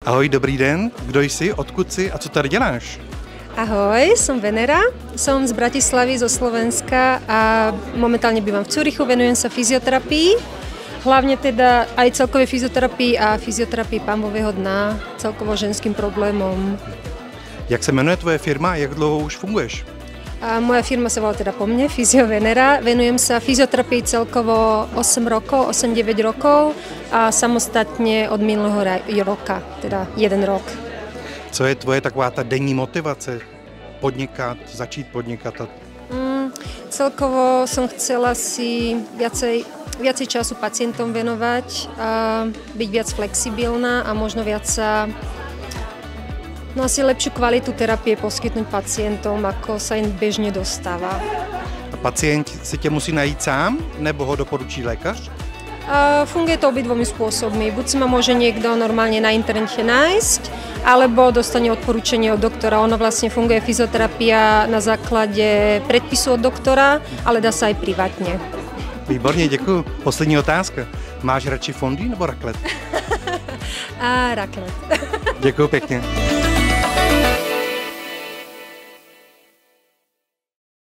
Ahoj, dobrý den. Kdo jsi, odkud jsi a co tady děláš? Ahoj, som Venera, som z Bratislavy, zo Slovenska a momentálne bývam v Cúrichu, venujem sa fyzioterapii, hlavne teda aj celkovej fyzioterapii a fyzioterapii pánvového dna, celkovo ženským problémom. Jak se jmenuje tvoje firma a jak dlouho už funguješ? A moja firma sa volá teda po mne, Fyzio Venera, venujem sa fyzioterapii celkovo 8-9 rokov a samostatne od minulého roka, teda 1 rok. Co je tvoje taková ta denní motivace podnikat, začít podnikat? Celkovo som chcela si viacej času pacientom venovať, a byť viac flexibilná a možno viac sa asi lepšiu kvalitu terapie poskytnúť pacientom, ako sa im bežne dostáva. A pacient si tě musí najít sám, nebo ho doporučí lékař? Funguje to obidvomi spôsobmi. Buď si ma môže niekto normálne na internete nájsť, alebo dostane odporúčanie od doktora. Ono vlastne funguje fyzioterapia na základe predpisu od doktora, ale dá sa aj privátne. Výborně, děkuji. Poslední otázka. Máš radši fondue nebo raclette? Raclette. Děkuji pěkně.